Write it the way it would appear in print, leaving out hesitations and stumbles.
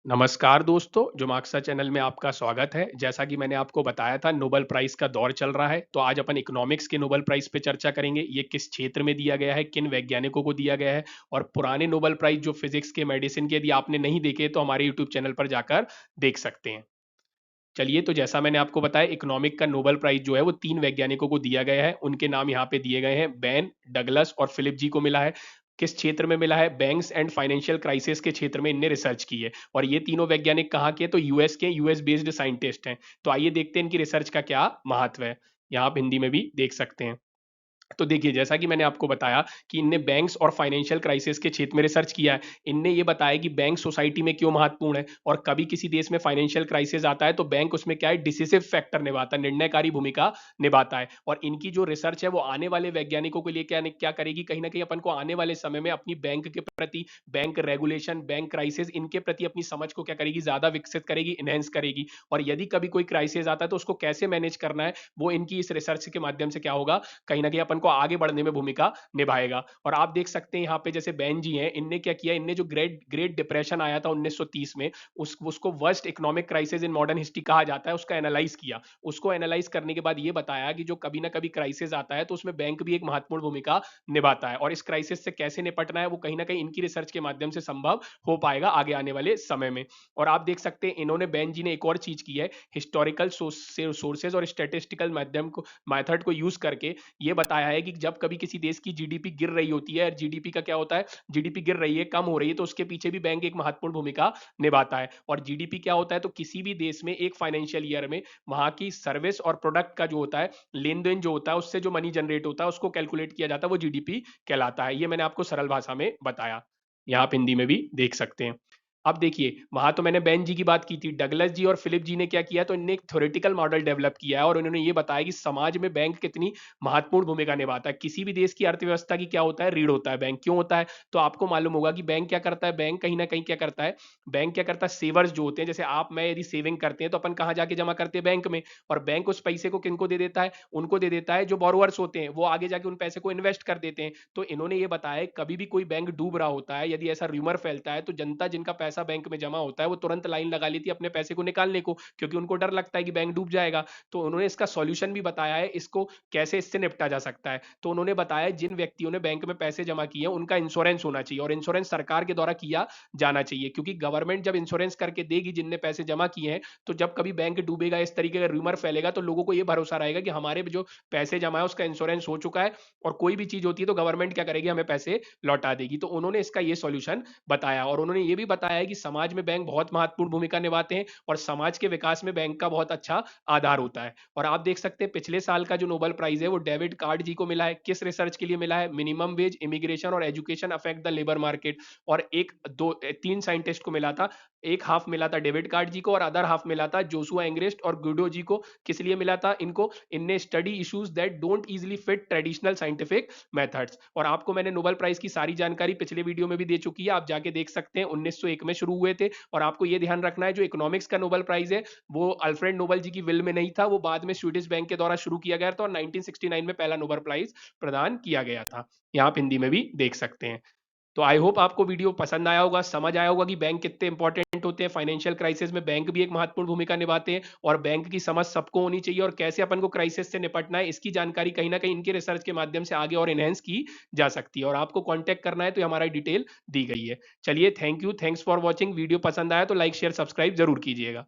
नमस्कार दोस्तों, जो मार्क्सा चैनल में आपका स्वागत है। जैसा कि मैंने आपको बताया था, नोबेल प्राइज़ का दौर चल रहा है, तो आज अपन इकोनॉमिक्स के नोबेल प्राइज़ पे चर्चा करेंगे। ये किस क्षेत्र में दिया गया है, किन वैज्ञानिकों को दिया गया है और पुराने नोबेल प्राइज़ जो फिजिक्स के, मेडिसिन के, यदि आपने नहीं देखे तो हमारे यूट्यूब चैनल पर जाकर देख सकते हैं। चलिए, तो जैसा मैंने आपको बताया, इकोनॉमिक का नोबेल प्राइज़ जो है वो 3 वैज्ञानिकों को दिया गया है। उनके नाम यहाँ पे दिए गए हैं, बेन, डगलस और फिलिप जी को मिला है। किस क्षेत्र में मिला है? बैंक्स एंड फाइनेंशियल क्राइसिस के क्षेत्र में इनने रिसर्च की है और ये तीनों वैज्ञानिक कहाँ के हैं? तो यूएस के, यूएस बेस्ड साइंटिस्ट हैं। तो आइए देखते हैं इनकी रिसर्च का क्या महत्व है। यहाँ आप हिंदी में भी देख सकते हैं। तो देखिए, जैसा कि मैंने आपको बताया कि इनने बैंक्स और फाइनेंशियल क्राइसिस के क्षेत्र में रिसर्च किया है। इनने ये बताया कि बैंक सोसाइटी में क्यों महत्वपूर्ण है और कभी किसी देश में फाइनेंशियल क्राइसिस आता है तो बैंक उसमें क्या है, डिसिसिव फैक्टर निभाता है, निर्णयकारी भूमिका निभाता है। और इनकी जो रिसर्च है वो आने वाले वैज्ञानिकों के लिए क्या क्या करेगी, कहीं ना कहीं अपन को आने वाले समय में अपनी बैंक के प्रति, बैंक रेगुलेशन, बैंक क्राइसिस, इनके प्रति अपनी समझ को क्या करेगी, ज्यादा विकसित करेगी, इनहेंस करेगी। और यदि कभी कोई क्राइसिस आता है तो उसको कैसे मैनेज करना है, वो इनकी इस रिसर्च के माध्यम से क्या होगा, कहीं ना कहीं अपन को आगे बढ़ने में भूमिका निभाएगा। और आप देख सकते हैं यहाँ पे जैसे बेन जी हैं, इनने क्या किया, इनने जो ग्रेट ग्रेट डिप्रेशन आया था 1930 में, उसको worst economic crisis in modern history कहा जाता है, उसका एनालाइज किया। उसको एनालाइज करने के बाद ये बताया कि जो कभी ना कभी क्राइसिस आता है तो उसमें बैंक भी एक महत्वपूर्ण भूमिका निभाता है और इस क्राइसिस से कैसे निपटना है वो कहीं ना कहीं इनकी रिसर्च के माध्यम से संभव हो पाएगा आगे आने वाले समय में। और आप देख सकते हैं इन्होंने, बेन जी ने एक और चीज की है, हिस्टोरिकल सोर्सेज और स्टेटिस्टिकल माध्यम को, मेथड को यूज करके ये बताया है कि जब कभी किसी देश की जीडीपी गिर रही होती है, और जीडीपी का क्या होता है, जीडीपी गिर रही है, कम हो रही है, तो उसके पीछे भी बैंक एक महत्वपूर्ण भूमिका निभाता है। और जीडीपी क्या होता है, तो किसी भी देश में एक फाइनेंशियल ईयर में वहां की सर्विस और प्रोडक्ट का जो होता है, लेन देन जो होता है, उससे जो मनी जनरेट होता है उसको कैलकुलेट किया जाता है, वो जीडीपी कहलाता है। ये मैंने आपको सरल भाषा में बताया। यहाँ आप हिंदी में भी देख सकते हैं। अब देखिए, वहां तो मैंने बेन जी की बात की थी, डगलस जी और फिलिप जी ने क्या किया, तो इन्होंने एक थ्योरेटिकल मॉडल डेवलप किया है और उन्होंने ये बताया कि समाज में बैंक कितनी महत्वपूर्ण भूमिका निभाता है। किसी भी देश की अर्थव्यवस्था की क्या होता है, रीढ़ होता है बैंक। क्यों होता है, तो आपको मालूम होगा कि बैंक क्या करता है, बैंक कहीं ना कहीं क्या करता है, बैंक क्या करता है, सेवर्स जो होते हैं, जैसे आप मैं यदि सेविंग करते हैं तो अपन कहाँ जाके जमा करते हैं, बैंक में। और बैंक उस पैसे को किनको दे देता है, उनको दे देता है जो बोरोवर्स होते हैं, वो आगे जाके उन पैसे को इन्वेस्ट कर देते हैं। तो इन्होंने ये बताया कभी भी कोई बैंक डूब रहा होता है, यदि ऐसा रूमर फैलता है, तो जनता जिनका पैसा बैंक में जमा होता है वो तुरंत लाइन लगा लेती है अपने पैसे को निकालने को, क्योंकि उनको डर लगता है कि बैंक डूब जाएगा। तो उन्होंने इसका सॉल्यूशन भी बताया है, इसको कैसे इससे निपटा जा सकता है। तो उन्होंने बताया जिन व्यक्तियों ने बैंक में पैसे जमा किए हैं उनका इंश्योरेंस होना चाहिए, और इंश्योरेंस सरकार के द्वारा किया जाना चाहिए, क्योंकि गवर्नमेंट जब इंश्योरेंस करके देगी जिनने पैसे जमा किए हैं, तो जब कभी बैंक डूबेगा, इस तरीके का रूमर फैलेगा, तो लोगों को यह भरोसा रहेगा कि हमारे जो पैसे जमा है उसका इंश्योरेंस हो चुका है, और कोई भी चीज होती है तो गवर्नमेंट क्या करेगी, हमें पैसे लौटा देगी। तो उन्होंने इसका ये सॉल्यूशन बताया, और उन्होंने ये भी बताया है कि समाज में बैंक बहुत महत्वपूर्ण भूमिका निभाते हैं और समाज के विकास में बैंक का बहुत अच्छा आधार होता है। और आप देख सकते हैं पिछले साल का जो नोबेल प्राइज है वो डेविड कार्ड जी को मिला है। किस रिसर्च के लिए मिला है? मिनिमम वेज, इमिग्रेशन और education affect the labour market. और एक दो तीन साइंटिस्ट को मिला था, एक हाफ मिला था डेविड कार्ड जी को और अदर हाफ मिला था जोसुआ एंग्रेस्ट और गुडो जी को। किस लिए मिला था इनको? इनने study issues that don't easily fit traditional scientific methods. और आपको मैंने नोबेल प्राइज की सारी जानकारी पिछले वीडियो में भी दे चुकी है, आप जाके देख सकते हैं। 1901 में शुरू हुए थे, और आपको ये ध्यान रखना है जो इकोनॉमिक्स का नोबेल प्राइज है वो अल्फ्रेड नोबेल जी की विल में नहीं था, वो बाद में स्वीडिश बैंक के द्वारा शुरू किया गया था और 1969 में पहला नोबेल प्राइज प्रदान किया गया था। यहाँ आप हिंदी में भी देख सकते हैं। तो आई होप आपको वीडियो पसंद आया होगा, समझ आया होगा कि बैंक कितने इंपॉर्टेंट होते हैं। फाइनेंशियल क्राइसिस में बैंक भी एक महत्वपूर्ण भूमिका निभाते हैं और बैंक की समझ सबको होनी चाहिए, और कैसे अपन को क्राइसिस से निपटना है इसकी जानकारी कहीं ना कहीं इनके रिसर्च के माध्यम से आगे और एनहेंस की जा सकती है। और आपको कॉन्टैक्ट करना है तो हमारा डिटेल दी गई है। चलिए, thank you, thanks for watching. Video पसंद आया तो लाइक शेयर सब्सक्राइब जरूर कीजिएगा।